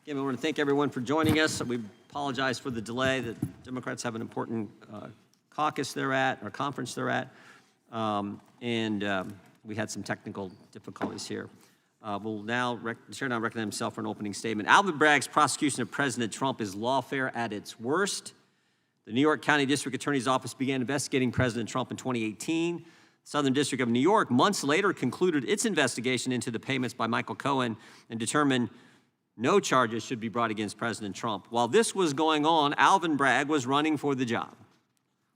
Again, we want to thank everyone for joining us. We apologize for the delay. The Democrats have an important caucus they're at, or conference they're at, we had some technical difficulties here. We'll now, the chair now recommend himself for an opening statement. Alvin Bragg's prosecution of President Trump is lawfare at its worst. The New York County District Attorney's Office began investigating President Trump in 2018. Southern District of New York months later concluded its investigation into the payments by Michael Cohen and determined no charges should be brought against President Trump. While this was going on, Alvin Bragg was running for the job.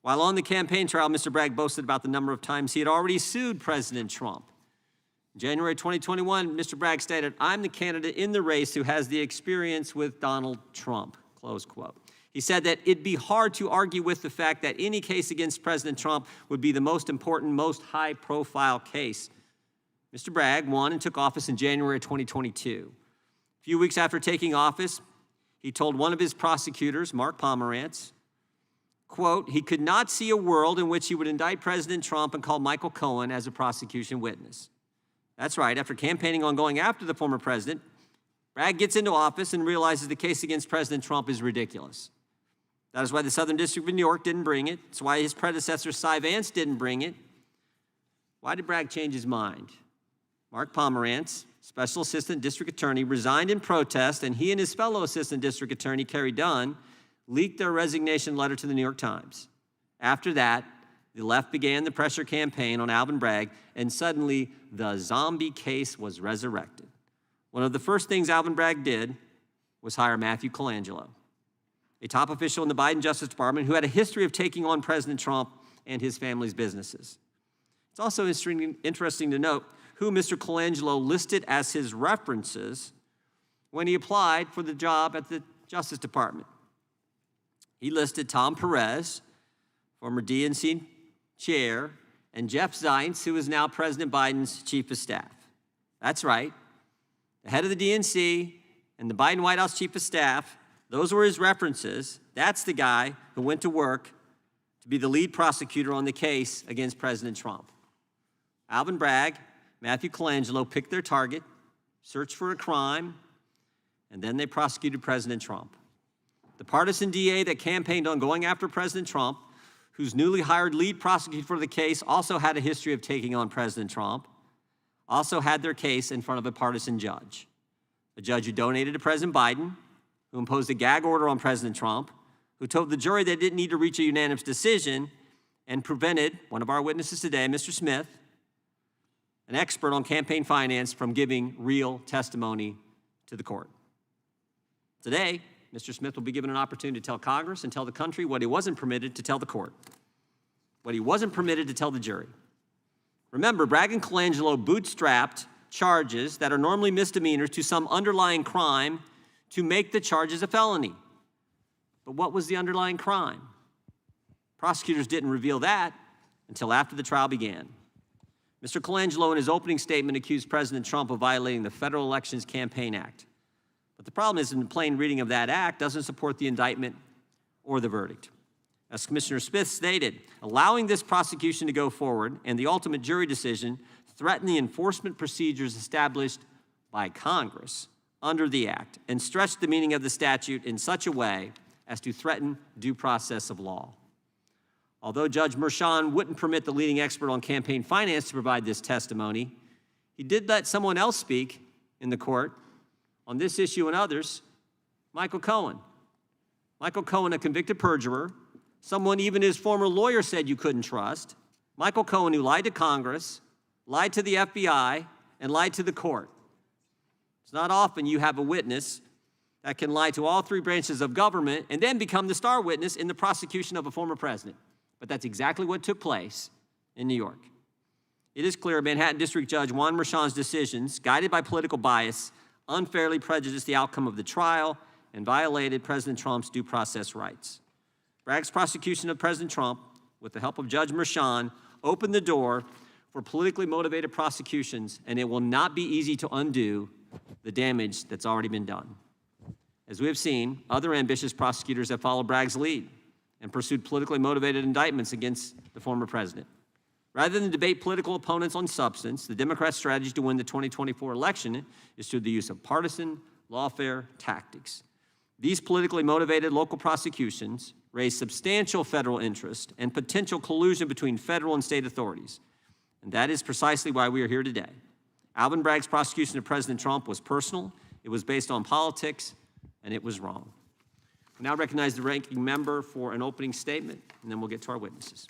While on the campaign trail, Mr. Bragg boasted about the number of times he had already sued President Trump. In January 2021, Mr. Bragg stated, "I'm the candidate in the race who has the experience with Donald Trump," close quote. He said that it'd be hard to argue with the fact that any case against President Trump would be the most important, most high-profile case. Mr. Bragg won and took office in January 2022. A few weeks after taking office, he told one of his prosecutors, Mark Pomerantz, quote, he could not see a world in which he would indict President Trump and call Michael Cohen as a prosecution witness. That's right, after campaigning on going after the former president, Bragg gets into office and realizes the case against President Trump is ridiculous. That is why the Southern District of New York didn't bring it. It's why his predecessor, Cy Vance, didn't bring it. Why did Bragg change his mind? Mark Pomerantz, Special Assistant District Attorney, resigned in protest, and he and his fellow Assistant District Attorney, Kerry Dunn, leaked their resignation letter to the New York Times. After that, the left began the pressure campaign on Alvin Bragg, and suddenly the zombie case was resurrected. One of the first things Alvin Bragg did was hire Matthew Colangelo, a top official in the Biden Justice Department who had a history of taking on President Trump and his family's businesses. It's also interesting to note who Mr. Colangelo listed as his references when he applied for the job at the Justice Department. He listed Tom Perez, former DNC chair, and Jeff Zients, who is now President Biden's chief of staff. That's right. The head of the DNC and the Biden White House chief of staff, those were his references. That's the guy who went to work to be the lead prosecutor on the case against President Trump. Alvin Bragg, Matthew Colangelo picked their target, searched for a crime, and then they prosecuted President Trump. The partisan DA that campaigned on going after President Trump, whose newly hired lead prosecutor for the case also had a history of taking on President Trump, also had their case in front of a partisan judge. A judge who donated to President Biden, who imposed a gag order on President Trump, who told the jury they didn't need to reach a unanimous decision, and prevented one of our witnesses today, Mr. Smith, an expert on campaign finance, from giving real testimony to the court. Today, Mr. Smith will be given an opportunity to tell Congress and tell the country what he wasn't permitted to tell the court, what he wasn't permitted to tell the jury. Remember, Bragg and Colangelo bootstrapped charges that are normally misdemeanors to some underlying crime to make the charges a felony. But what was the underlying crime? Prosecutors didn't reveal that until after the trial began. Mr. Colangelo, in his opening statement, accused President Trump of violating the Federal Elections Campaign Act. But the problem is, in the plain reading of that act doesn't support the indictment or the verdict. As Commissioner Smith stated, allowing this prosecution to go forward and the ultimate jury decision threaten the enforcement procedures established by Congress under the act and stretch the meaning of the statute in such a way as to threaten due process of law. Although Judge Merchan wouldn't permit the leading expert on campaign finance to provide this testimony, he did let someone else speak in the court on this issue and others, Michael Cohen. Michael Cohen, a convicted perjurer, someone even his former lawyer said you couldn't trust. Michael Cohen, who lied to Congress, lied to the FBI, and lied to the court. It's not often you have a witness that can lie to all three branches of government and then become the star witness in the prosecution of a former president. But that's exactly what took place in New York. It is clear Manhattan District Judge Juan Merchan's decisions, guided by political bias, unfairly prejudiced the outcome of the trial and violated President Trump's due process rights. Bragg's prosecution of President Trump, with the help of Judge Merchan, opened the door for politically motivated prosecutions, and it will not be easy to undo the damage that's already been done. As we have seen, other ambitious prosecutors have followed Bragg's lead and pursued politically motivated indictments against the former president. Rather than debate political opponents on substance, the Democrats' strategy to win the 2024 election is through the use of partisan, lawfare tactics. These politically motivated local prosecutions raise substantial federal interest and potential collusion between federal and state authorities. And that is precisely why we are here today. Alvin Bragg's prosecution of President Trump was personal, it was based on politics, and it was wrong. We now recognize the ranking member for an opening statement, and then we'll get to our witnesses.